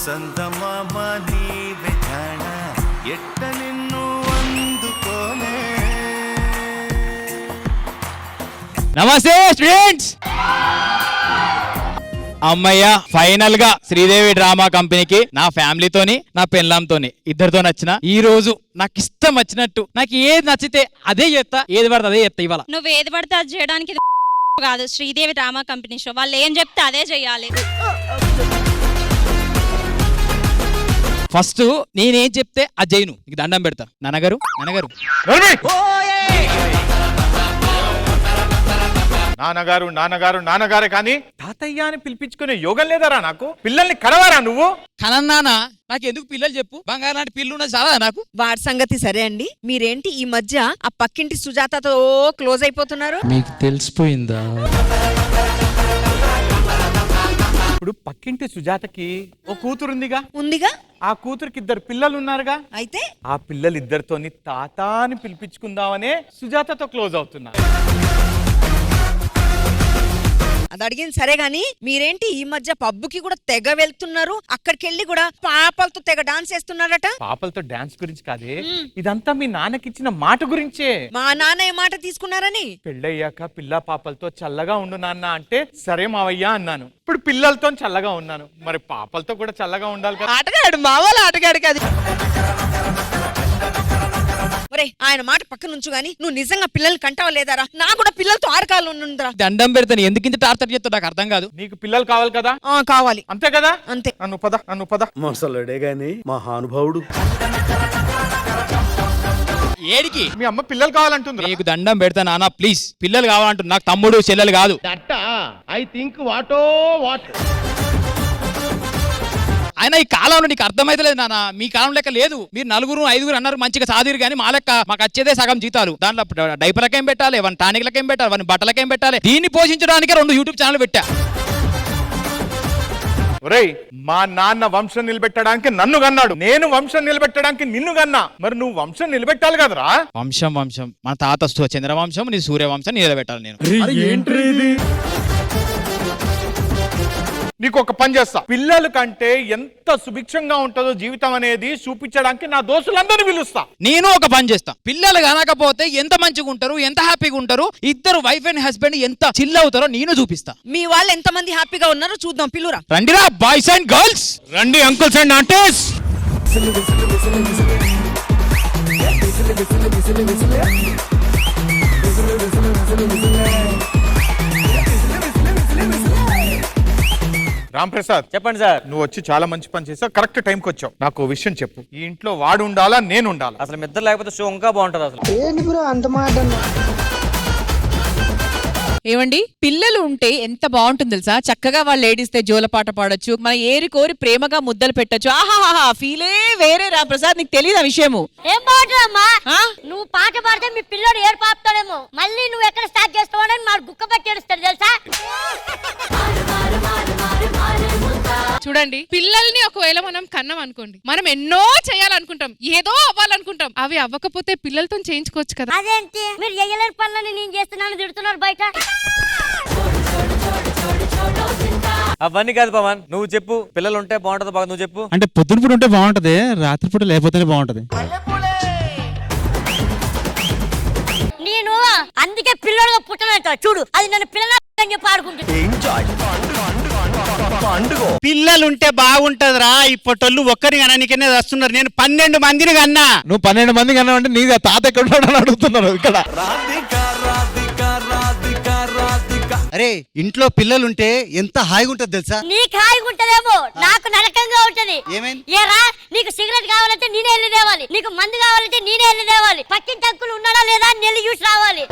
సందమామ నీవే జాణ ఎట్ట నిన్ను అందుకోనే. నమస్తే స్టూడెంట్స్. అమ్మయ్య, ఫైనల్ గా శ్రీదేవి డ్రామా కంపెనీకి నా ఫ్యామిలీతోని నా పెళ్ళాంతోని ఇద్దరితో నచ్చిన ఈ రోజు నాకు ఇష్టం వచ్చినట్టు నాకు ఏది నచ్చితే అదే చేస్తా, ఏది పడితే అదే చేస్తా. ఇవాళ నువ్వు ఏది పడితే అది చేయడానికి కాదు, శ్రీదేవి డ్రామా కంపెనీ షో. వాళ్ళు ఏం చెప్తే అదే చెయ్యాలి. ఫస్ట్ నేనేం చెప్తే అది చేయను, నీకు దండం పెడతా. నాన్నగారు నాన్నగారు నాన్నగారు నాన్నగారు నాన్నగారే కానీ తాతయ్య అని పిలిపించుకునే యోగం లేదరా నాకు. పిల్లల్ని కడవారా నువ్వు? కనన్నానా నాకు ఎందుకు పిల్లలు చెప్పు, బంగారు లాంటి పిల్లు ఉన్నది చాలా నాకు. వాడి సంగతి సరే అండి, మీరేంటి ఈ మధ్య ఆ పక్కింటి సుజాతతో క్లోజ్ అయిపోతున్నారు? మీకు తెలిసిపోయిందా? ఇప్పుడు పక్కింటి సుజాతకి ఓ కూతురుందిగా. ఉందిగా. ఆ కూతురికి 2 పిల్లలు ఉన్నారుగా. అయితే ఆ పిల్లలు ఇద్దరితోని తాత అని పిలిపించుకుందామనే సుజాతతో క్లోజ్ అవుతున్నా. అది అడిగింది సరే గాని, మీరేంటి ఈ మధ్య పబ్బుకి కూడా తెగ వెళ్తున్నారు, అక్కడికి వెళ్ళి కూడా పాపలతో తెగ డాన్స్ వేస్తున్నారట. పాపలతో డాన్స్ గురించి కాదే, ఇదంతా మీ నాన్నకిచ్చిన మాట గురించే. మా నాన్న ఏ మాట తీసుకున్నారని? పెళ్ళయ్యాక పిల్ల పాపలతో చల్లగా ఉండు నాన్న అంటే సరే మావయ్య అన్నాను. ఇప్పుడు పిల్లలతో చల్లగా ఉన్నాను, మరి పాపలతో కూడా చల్లగా ఉండాలి కదా. ఆటగాడు, మా వాళ్ళ ఆటగాడు కాదు. ఒరే, ఆయన మాట పక్కన ఉంచు గాని, నువ్వు నిజంగా పిల్లల్ని కంటావా లేదారా? నా కూడా పిల్లలతో ఆడకాలు ఉందిరా. దండం పెడతాను, ఎందుకు ఇంత టార్చర్ చేస్తా నాకు అర్థం కాదు. నీకు పిల్లలు కావాలి కదా? కావాలి. అంతే కదా? అంతే. నన్ను పద. మొసలుడే గాని మహానుభావుడు. ఏడికి మీ అమ్మ పిల్లలు కావాలంటుంది. నీకు దండం పెడతా నాన్న, ప్లీజ్. పిల్లలు కావాలంటుంది, నాకు తమ్ముడు చెల్లెలు కాదు. ఆయన ఈ కాలంలో నీకు అర్థమైతలేదు నాన్న, మీ కాలం లెక్క లేదు. మీరు 4, 5 అన్నారు, మంచిగా సాదిరు కానీ మా లెక్క మాకు వచ్చేదే సగం జీతాలు. దాంట్లో డైపర్లకేం పెట్టాలి, వన్ టానిక్లకేం పెట్టాలి, వన్ బట్టలకేం పెట్టాలి. దీన్ని పోషించడానికి 2 యూట్యూబ్ ఛానల్ పెట్టా. ఒరేయ్, మా నాన్న వంశం నిలబెట్టడానికి నన్ను కన్నాడు, నేను వంశం నిలబెట్టడానికి నిన్ను కన్నా. మరి నువ్వు వంశం నిలబెట్టాలి కదరా? వంశం మన తాత చంద్రవంశం, నీ సూర్యవంశం నిలబెట్టాలి నేను. నీకు ఒక పని చేస్తా, పిల్లల కంటే ఎంత సుభిక్షంగా ఉంటుందో జీవితం అనేది చూపించడానికి నా దోస్తులందరినీ పిలుస్తా. నేను ఒక పని చేస్తా, పిల్లలు కనకపోతే ఎంత మంచిగా ఉంటారు, ఎంత హ్యాపీగా ఉంటారు, ఇద్దరు వైఫ్ అండ్ హస్బెండ్ ఎంత చిల్ అవుతారో నేను చూపిస్తా. మీ వాళ్ళు ఎంత మంది హ్యాపీగా ఉన్నారో చూద్దాం. పిల్లురా, రండిరా బాయ్స్ అండ్ గర్ల్స్, రండి uncles and aunties. Ram Prasad, చెప్పండి సార్. నువ్వు వచ్చి చాలా మంచి పని చేసావు, కరెక్ట్ టైంకి వచ్చావు. నాకు ఓ విషయం చెప్పు, ఈ ఇంట్లో వాడు ఉండాలా నేను ఉండాలా? అసలు మిద్దరు లేకపోతే షో ఇంకా బాగుంటది. అసలు ఏమండి, పిల్లలు ఉంటే ఎంత బాగుంటుంది తెలుసా? చక్కగా వాళ్ళు ఏడిస్తే జోలపాట పాడొచ్చు, మన ఏరి కోరి ప్రేమగా ముద్దలు పెట్టొచ్చు. ఆహాహా, ఫీలే వేరే. రా ప్రసాద్, నీకు తెలియదు ఆ విషయము? ఏం బాగుంటుందమ్మా, నువ్వు పాట పాడితే మీ పిల్లోడు ఏడు పాపుతాడేమో, మళ్ళీ నువ్వు ఎక్కడ స్టార్ట్ చేస్తావని మాకు గుక్క పెట్టి ఏడుస్తాడు తెలుసా? చూడండి, పిల్లల్ని ఒకవేళ మనం కన్నాం అనుకోండి, మనం ఎన్నో చేయాలనుకుంటాం, ఏదో అవ్వాలనుకుంటాం, అవి అవ్వకపోతే పిల్లలతో చేయించుకోవచ్చు కదా. అదేంటి మీరు చేయలేని పనులని నేను చేస్తున్నాను తిడుతున్నారు బయట. అవన్నీ కాదు పవన్, నువ్వు చెప్పు. పిల్లలు ఉంటే బాగుంటది బాగా, నువ్వు చెప్పు. అంటే పొద్దునపూట ఉంటే బాగుంటది, రాత్రిపూట లేకపోతేనే బాగుంటది. నేను అందుకే పిల్లలుగా పుట్టనంట చూడు, అది నన్ను పిల్లలు చెప్పి ఆడుకుంటుంది. పిల్లలుంటే బాగుంటదిరా, ఇప్పటోళ్ళు ఒక్కరి కననికనే వస్తున్నారు. నేను 12 మందిని కన్నా. నువ్వు 12 మంది కన్నా అంటే నీ తాత ఎక్కడ ఉన్నాడని అడుగుతున్నారు ఇక్కడ. అరే, ఇంట్లో పిల్లలుంటే ఎంత హాయిగా ఉంటది తెలుసా? నీకు హాయిగా ఉంటదేమో, నాకు నరకంగా ఉంటది. ఏరా, నీకు సిగరెట్ కావాలంటే నేనే వెళ్ళి తేవాలి, నీకు మందు కావాలంటే నేనే వెళ్ళి తేవాలి, పక్కింటి అంకులు ఉన్నాడా లేదా అని వెళ్ళి చూసి రావాలి.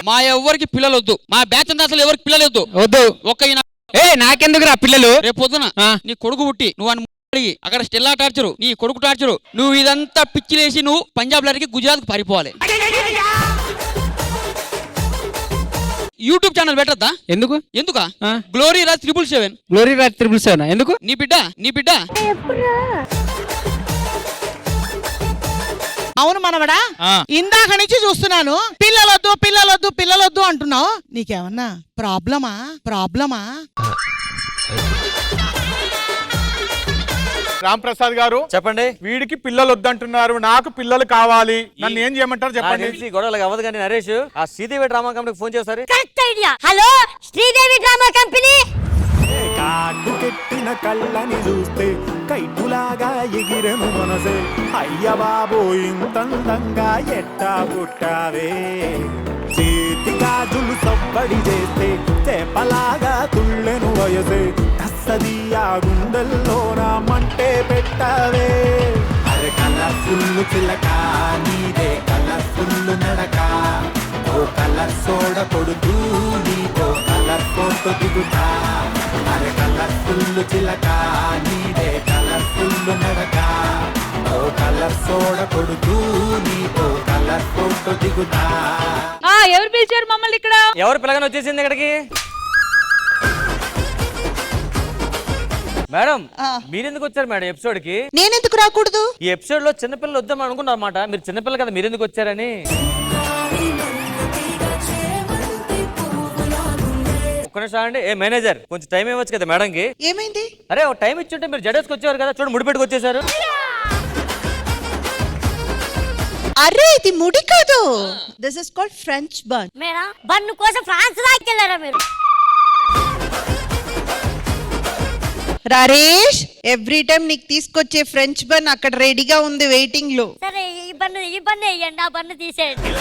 మా ఎవరికి పిల్లలు వద్దు, మా బ్యాచ్ అంతా అసలు ఎవరికి పిల్లలు వద్దు. ఒక్క నాకెందుకురా పిల్లలు? రేపు పొద్దున నీ కొడుకు పుట్టి నువ్వు అడిగి అక్కడ స్టెల్లా టార్చరు, నీ కొడుకు టార్చరు, నువ్వు ఇదంతా పిచ్చిలేసి నువ్వు పంజాబ్ లరికి గుజరాత్ కు పారిపోవాలి. YouTube channel పెట్టద్దా? ఎందుకా? గ్లోరీ రాజ్ 777. గ్లోరీ రాజ్ 777 ఎందుకు? నీ బిడ్డ అవును మనవడా, ఆ. ఇందాక నుంచి చూస్తున్నాను పిల్లలొద్దు పిల్లలొద్దు పిల్లలొద్దు అంటున్నావు. నీకేమన్నా ప్రాబ్లమా? రామ్ ప్రసాద్ గారు చెప్పండి. వీడికి పిల్లలు వద్దంటున్నారు, నాకు పిల్లలు కావాలి, నన్ను ఏం చేయమంటారు నాకు చెప్పండి. తెలిసి గొడవలకు అవ్వదు కానీ నరేష్ ఆ శ్రీదేవి డ్రామా కంపెనీకి ఫోన్ చేస్తారు. Correct idea. Hello Sridevi drama company. కాటు కెట్టిన కళ్ళని చూస్తే కైటులాగా ఎగిరెను మనసే. అయ్య బాబో ఇంతందంగా ఎట్టా పుట్టావే. చేతి గాజులు సవ్వడి చేస్తే చేపలాగా తుళ్ళెను వయసే. తస్సదియా గుండెల్లో నా మంటే పెట్టావే. అరే కలర్ఫుల్ చిలక నీదే కలర్ఫుల్ నడక. ఓ కలర్ సోడ కొడుతూ నీతో కలర్ ఫోటో దిగుతా. అరే కలర్ఫుల్ చిలక నీదే కలర్ఫుల్ నడక. ఓ కలర్ సోడ కొడుతూ నీతో కలర్ ఫోటో దిగుతా. ఎవరు పిలిచారు మమ్మల్ని ఇక్కడ? ఎవరు పిల్లగానే వచ్చేసింది ఇక్కడికి? మేడం మీరెందుకు వచ్చారు మేడం ఎపిసోడ్ కి? నేనెందుకు రాకూడదు? ఈ ఎపిసోడ్ లో చిన్నపిల్లలు వద్దాం అనుకున్నారు అన్నమాట. మీరు చిన్నపిల్ల కదా, మీరెందుకు వచ్చారని. ఒక్క నిమిషం అండి. ఏ మేనేజర్ కొంచెం టైం ఇవ్వచ్చు కదా మేడం కి. ఏమైంది? అరే ఒక టైం ఇచ్చుంటే మీరు జడేసుకు వచ్చేవారు కదా. చూడు ముడి పెట్టుకు వచ్చేసారు. అరే ఇది ముడి కాదు, this is called French bun. Madam bun కోసం ఫ్రాన్స్ దాకెళ్ళారా మీరు? రారేష్, ఎవ్రీ టైం నీకు తీసుకొచ్చే ఫ్రెంచ్ బన్ అక్కడ రెడీగా ఉంది వెయిటింగ్ లో. సరే ఈ బన్ను వేయండి, ఆ బన్ను తీసేయండి.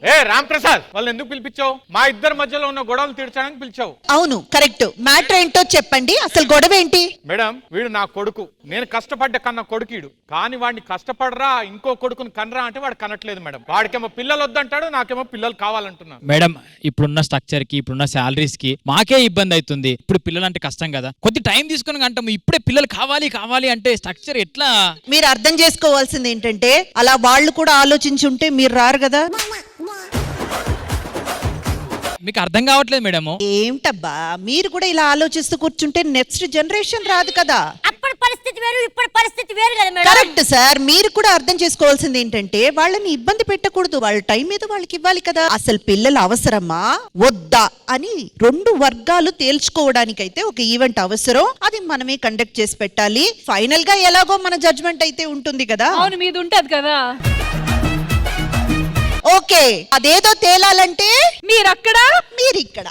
ఏ రామ్ ప్రసాద్ వాళ్ళు ఎందుకు పిలిపించావు? మా ఇద్దరి మధ్యలో ఉన్న గొడవలు తీర్చడానికి పిలిచావు. అవును కరెక్ట్. మ్యాటర్ ఏంటో చెప్పండి, అసలు గొడవ ఏంటి? మేడం వీడు నా కొడుకు, నేను కష్టపడ్డ కన్నా కొడుకీడు. కానీ వాడిని కష్టపడరా ఇంకో కొడుకుని కనరా అంటే వాడు కనట్లేదు మేడం. వాడికేమో పిల్లలు వద్దంటాడు, నాకేమో పిల్లలు కావాలంటున్నాను. మేడం ఇప్పుడున్న స్ట్రక్చర్ కి ఇప్పుడున్న శాలరీస్ కి మాకే ఇబ్బంది అవుతుంది. ఇప్పుడు పిల్లలు అంటే కష్టం కదా, కొద్ది టైం తీసుకుని అంటాము. ఇప్పుడే పిల్లలు కావాలి అంటే స్ట్రక్చర్ ఎట్లా? మీరు అర్థం చేసుకోవాల్సింది ఏంటంటే అలా వాళ్ళు కూడా ఆలోచించి ఉంటే మీరు రారు కదా. మీకు అర్థం కావట్లేదు మేడం. ఏంటబ్బా మీరు కూడా ఇలా ఆలోచిస్తూ కూర్చుంటే నెక్స్ట్ జనరేషన్ రాదు కదా. అప్పుడు పరిస్థితి వేరు, ఇప్పుడు పరిస్థితి వేరు కదా మేడం. Correct sir. మీరు కూడా అర్థం చేసుకోవాల్సింది ఏంటంటే వాళ్ళని ఇబ్బంది పెట్టకూడదు, వాళ్ళ టైం మీద వాళ్ళకి ఇవ్వాలి కదా. అసలు పిల్లలు అవసరమా వద్దా అని రెండు వర్గాలు తేల్చుకోవడానికైతే ఒక ఈవెంట్ అవసరం. అది మనమే కండక్ట్ చేసి పెట్టాలి. ఫైనల్ గా ఎలాగో మన జడ్జ్మెంట్ అయితే ఉంటుంది కదా. అవును మీద ఉంటది కదా. ఓకే, అదేదో తేలాలంటే మీరు అక్కడ మీరు ఇక్కడ.